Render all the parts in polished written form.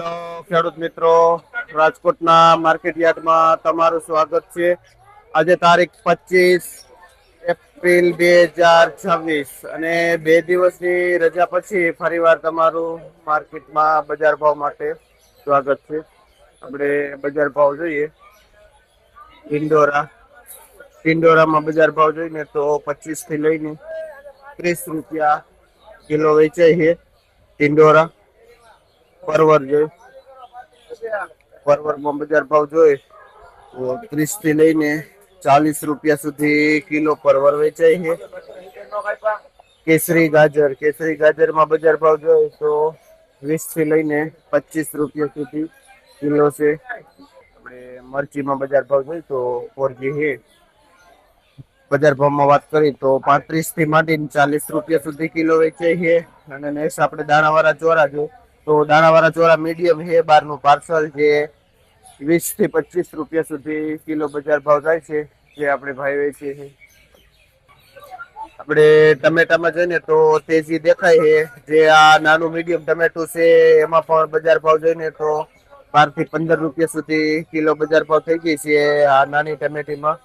તો ખેડૂત મિત્રો, રાજકોટના માર્કેટ યાર્ડમાં તમારું સ્વાગત છે. આજે તારીખ 25 એપ્રિલ 2026 અને 2 દિવસની રજા પછી ફરીવાર તમારું માર્કેટમાં બજાર ભાવ માટે સ્વાગત છે. આપણે બજાર ભાવ જોઈએ. ટિંડોરામાં બજાર ભાવ જોઈને તો 25 થી લઈને 30 રૂપિયા કિલો વેચાય છે. ટિંડોરા પરવરમાં બજાર ભાવ જોઈએ તો 30 થી લઈને 40 રૂપિયા સુધી કિલો પરવર વેચાય છે. કેસરી ગાજરમાં બજાર ભાવ જોઈએ તો 20 થી લઈને 25 રૂપિયા સુધી કિલો છે. આપણે મરચીમાં બજાર ભાવ જોઈએ તો 4G છે. બજાર ભાવમાં વાત કરી તો 35 થી માંડીને 40 રૂપિયા સુધી કિલો વેચાય છે. અને નેક્સ્ટ આપણે દાણાવાળા ચોરા જો તો દાણાવાળા ચોરા મીડિયમ છે. બહારનું પાર્સલ જે 20 થી 25 રૂપિયા સુધી કિલો બજાર ભાવ થાય છે. જે આપણે ભાવ વેચીએ છીએ. આપણે ટમેટામાં જોઈએ ને તો તેજી દેખાય છે. જે આ નાનું મીડિયમ ટમેટું છે એમાં પણ બજાર ભાવ જોઈને તો 12 થી 15 રૂપિયા સુધી કિલો બજાર ભાવ થઈ ગઈ છે. આ નાની ટમેટીમાં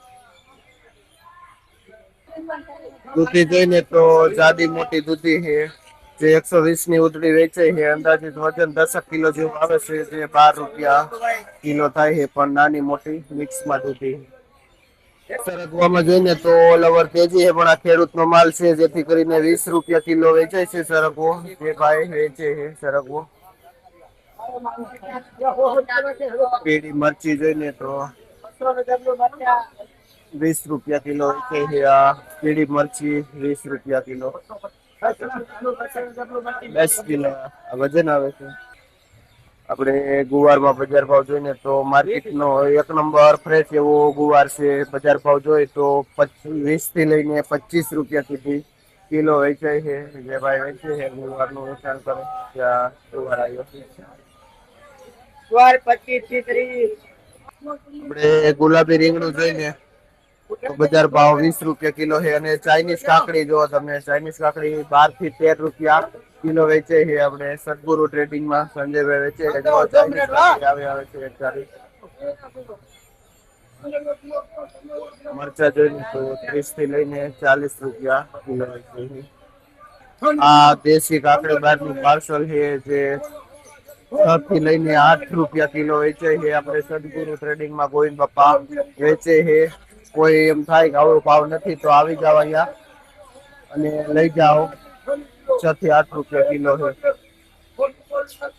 દૂધી જોઈને તો જાડી મોટી દૂધી છે. જે 120 ની ઉધડી વેચાય છે. અંદાજિત વજન 10 કિલો જેવું આવે છે. જે 12 રૂપિયા કિલો થાય છે. પણ નાની મોટી મિક્સમાં દૂધી. સરગવામાં જોઈને તો લવર તેજી છે, પણ આ ખેડૂતનો માલ છે, જેથી કરીને 20 રૂપિયા કિલો વેચાય છે. સરગવો જે ભાઈ વેચે છે સરગવો. પીળી મરચી જોઈને તો 20 રૂપિયા કિલો વેચાય છે. આ પીળી મરચી 20 રૂપિયા કિલો. 10 કિલો વજન આવે છે. આપણે ગુવારમાં બજાર ભાવ જોઈએ તો માર્કેટનો 1 નંબર ફ્રેશ એવો ગુવાર છે. બજાર ભાવ જોઈએ તો 20 થી લઈને 25 રૂપિયા સુધી કિલો વેચાય છે. જે ભાઈ વેચે છે ગુવારનું વેચાણ કરે ત્યાં ગુવાર આવ્યો છે. આપણે ગુલાબી રીંગણું જોઈને તો બજાર ભાવ 20 રૂપિયા કિલો છે. અને ચાઇનીઝ કાકડી જો તમે ચાઇનીઝ કાકડી 12 થી 13 રૂપિયા કિલો વેચે છે. આપણે સદગુરુ ટ્રેડિંગમાં સંજયભાઈ વેચે છે. આવે છે. મરચા જોઈને તો 30 થી લઈને 40 રૂપિયા કિલો વેચે છે. આ દેશી કાકડી બહારનું પાર્સલ છે. જે 6 થી લઈને 8 રૂપિયા કિલો વેચાય છે. આપણે સદગુરુ ટ્રેડિંગમાં ગોવિંદ બાપા વેચે છે. કોઈ એમ થાય કે આવો ભાવ નથી તો આવી જાવ અહીંયા અને લઈ જાઓ. 6 થી 8 રૂપિયા કિલો છે.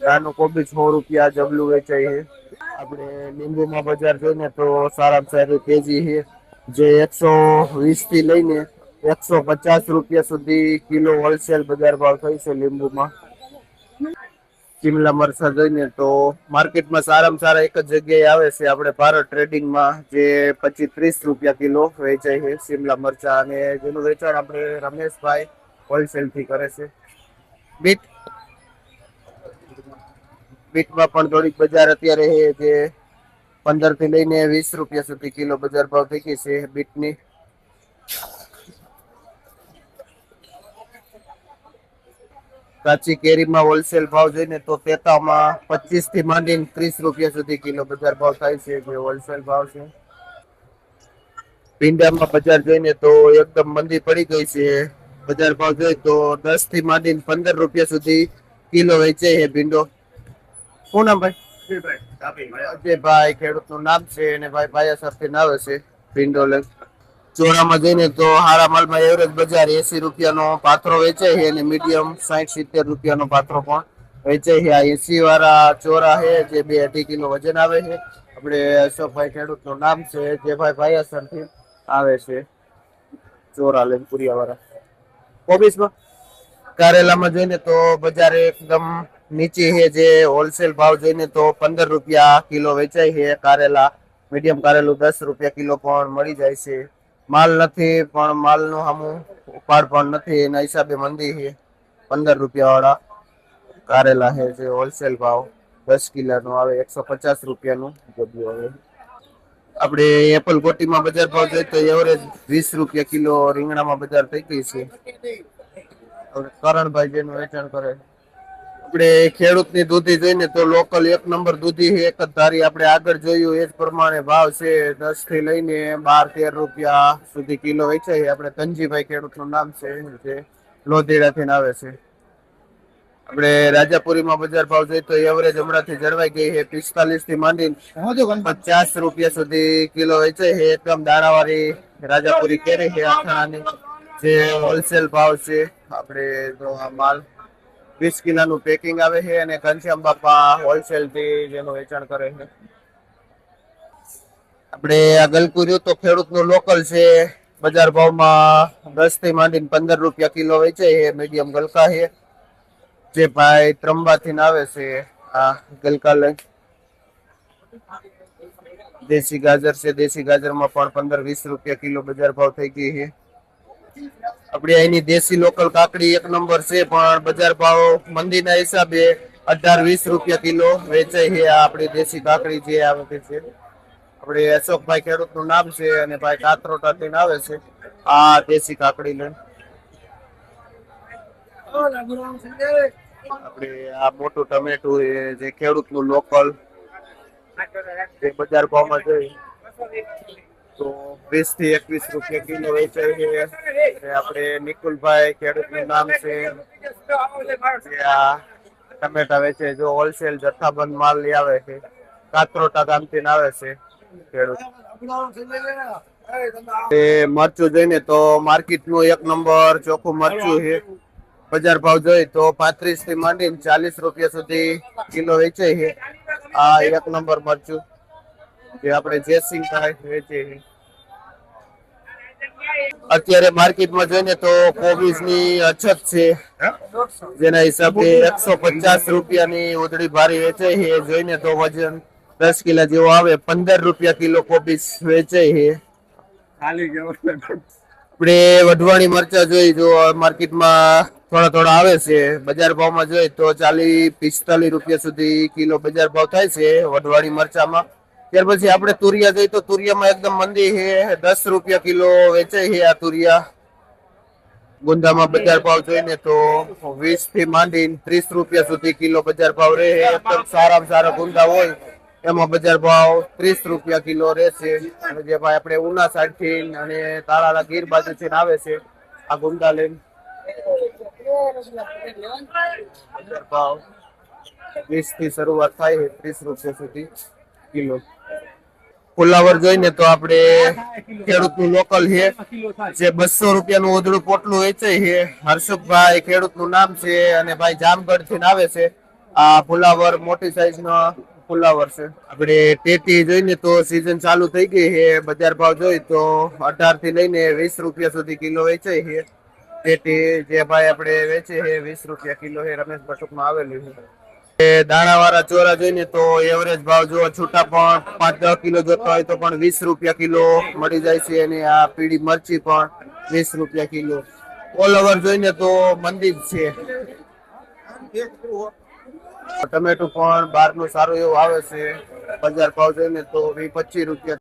નાનું કોબી 6 રૂપિયા જબલું વેચાય છે. આપણે લીંબુમાં બજાર જોઈને તો સારામાં સારી તેજી છે. જે 120 થી લઈને 150 રૂપિયા સુધી કિલો હોલસેલ બજાર ભાવ થઈ છે લીંબુમાં. શિમલા મરચા જોઈને તો માર્કેટમાં સારામાં સારા એક જ જગ્યાએ આવે છે. આપણે ભારત ટ્રેડિંગમાં જે 25-30 રૂપિયા કિલો વેચાય છે શિમલા મરચા. અને જેનું વેચાણ આપણે રમેશભાઈ હોલસેલ થી કરે છે. બીટમાં પણ થોડીક બજાર અત્યારે છે. જે 15 થી લઈને 20 રૂપિયા સુધી કિલો બજાર ભાવ થઈ ગઈ છે બીટની. કાચી કેરીમાં હોલસેલ ભાવ જોઈને તો તેતામાં 25 થી માંડીને 30 રૂપિયા સુધી કિલો બજાર ભાવ થાય છે. જે હોલસેલ ભાવ છે. ભીંડામાં બજાર જોઈને તો એકદમ મંદી પડી ગઈ છે. બજાર ભાવ જોઈએ તો 10 થી માંડીને 15 રૂપિયા સુધી કિલો વેચાય છે ભીંડો. શું નામ ભાઈ? અજયભાઈ ખેડૂત નું નામ છે. અને ભાઈ ભાયા સાથે આવે છે ભીંડો લઈ. ચોરામાં જઈને તો હારા માલમાં એવરેજ બજાર 80 રૂપિયાનો પાથરો વેચાય છે. અને મીડિયમ 60-70 રૂપિયાનો પાથરો પણ વેચાય છે. આ 80 વાળા ચોરા છે જે 2-2.5 કિલો વજન આવે છે. આપણે અશોકભાઈ ખેડૂત નું નામ છે. જે ભાઈ ભાયાસર થી આવે છે ચોરા લઈને પુરિયા વાળા. કોબીસમાં કારેલામાં જોઈને તો બજાર એકદમ નીચે છે. જે હોલસેલ ભાવ જોઈને તો 15 રૂપિયા કિલો વેચાય છે કારેલા. મીડિયમ કારેલું 10 રૂપિયા કિલો પણ મળી જાય છે. માલ નથી પણ માલનું સામું ઉપાડ પણ નથી. એના હિસાબે મંદી છે. 15 રૂપિયા વાળા કારેલા છે જે હોલસેલ ભાવ 10 કિલોનું આવે 150 રૂપિયાનું ડબ્બુ આવે. આપણે એપલ કોટીમાં બજાર ભાવ જોઈએ તો એવરેજ 20 રૂપિયા કિલો રીંગણામાં બજાર થઈ ગઈ છે. કરણભાઈ જેનું વેચાણ કરે આપણે ખેડૂતની દૂધી જોઈને તો લોકલ એક નંબર દૂધી છે, એક જ ધારી. આપણે આગળ જોયું એ જ પ્રમાણે ભાવ છે, 10 થી લઈને 12-13 રૂપિયા સુધી કિલો વેચાય છે. આપણે ધનજીભાઈ ખેડૂતનું નામ છે, જે લોધીડાથી આવે છે. આપણે રાજાપુરીમાં બજાર ભાવ જોઈએ તો એવરેજ હમણાંથી જળવાઈ ગઈ છે, 45 થી માંડીને 50 રૂપિયા સુધી કિલો વેચાય છે. એકદમ દાણાવાળી રાજાપુરી કેરી છે અથાણાની, જે હોલસેલ ભાવ છે. આપણે જો આ માલ 20 કિલોનું પેકિંગ આવે છે અને ઘનશ્યામ બાપા હોલસેલ થી જેનું વેચાણ કરે છે. આપણે આ ગલકુર્યું તો ખેડૂતનું લોકલ છે. બજાર ભાવમાં 10 થી માંડીને 15 રૂપિયા કિલો વેચાય છે. મીડિયમ ગલકા છે, જે ભાઈ ત્રંબાથી આવે છે. આ ગલકા લઈ દેશી ગાજર છે, દેશી ગાજરમાં પણ 15-20 રૂપિયા કિલો બજાર ભાવ થઈ ગઈ છે. આપડી અહીંની દેશી લોકલ કાકડી એક નંબર છે, પણ બજાર ભાવ મંદીના હિસાબે 18-20 રૂપિયા કિલો વેચાય છે. આ આપડી દેશી કાકડી જે આવે છે. આપણે અશોકભાઈ ખેડૂતનું નામ છે અને ભાઈ કાતરોટાથી આવે છે. આ દેશી કાકડી લઈને આપણે આ મોટું ટમેટું જે ખેડૂતનું લોકલ જે બજાર ભાવમાં જોઈએ તો 20 થી 21 રૂપિયા કિલો વેચાય છે. આપણે નિકુલભાઈ ખેડૂતનું નામ છે, જે આ ટમેટા વેચે, જો હોલસેલ જથ્થાબંધ માલ લઈ આવે છે. કાતરોટા ગામથી આવે છે ખેડૂત. મરચું જોઈને તો માર્કેટ નું એક નંબર ચોખ્ખું મરચું છે. બજાર ભાવ જોઈએ તો 35 થી માંડીને 40 રૂપિયા સુધી કિલો વેચાય છે. આ એક નંબર મરચું જે આપણે જેસિંગભાઈ વેચે છે. અત્યારે માર્કેટમાં જોઈને તો કોબીજ ની અછત છે, જેના હિસાબે 150 રૂપિયાની ઉધડી ભારી વેચાય છે. જોઈને તો વજન 10 કિલા જેવો આવે. 15 રૂપિયા કિલો કોબીજ વેચાય છે. આપણે વઢવાણી મરચા જોઈ જો માર્કેટમાં થોડા થોડા આવે છે. બજાર ભાવમાં જોઈએ તો 40-45 રૂપિયા સુધી કિલો બજાર ભાવ થાય છે વઢવાણી મરચામાં. ત્યાર પછી આપણે તુરિયા જોઈએ તો તુરિયામાં એકદમ મંદી છે, 10 રૂપિયા કિલો વેચાય છે આ તુરિયા. ગુંદામાં બજાર ભાવ જોઈને તો 20 થી માંડીને 30 રૂપિયા સુધી કિલો બજાર ભાવ રહે. એકદમ સારામાં સારા ગુંદા હોય એમાં બજાર ભાવ 30 રૂપિયા કિલો રહેશે. અને જે ભાઈ આપણે ઉના સાઈડ થી અને તાળાલા ગીર બાજુથી આવે છે આ ગુંદા લઈને ભાવ 20 થી શરૂઆત થાય છે, 30 રૂપિયા સુધી કિલો. ફુલાવર જોઈને તો આપણે ખેડૂતનું લોકલ છે, જે 200 રૂપિયાનું ઓદળું પોટલું વેચાય છે. હર્ષુભાઈ ખેડૂતનું નામ છે અને ભાઈ જામગઢ થી આવે છે. આ ફુલાવર મોટી સાઈઝ નો ફુલાવર છે. આપણે ટેટી જોઈને તો સીઝન ચાલુ થઈ ગઈ છે. બજાર ભાવ જોઈ તો 18 થી લઈને 20 રૂપિયા સુધી કિલો વેચાય છે. ટેટી જે ભાઈ આપણે વેચે છે 20 રૂપિયા કિલો છે. રમેશ બટુકમાં આવેલું છે. દાણા વાળા ચોરા જોઈને તો એવરેજ ભાવ જો છૂટા પણ 5-10 કિલો જોતા હોય તો પણ 20 રૂપિયા કિલો મળી જાય છે. અને આ પીળી મરચી પણ 20 રૂપિયા કિલો. ઓલ ઓવર જોઈને તો મંદી જ છે. ટમેટું પણ બહાર નું સારું એવું આવે છે. બજાર ભાવ જોઈને તો 20-25 રૂપિયા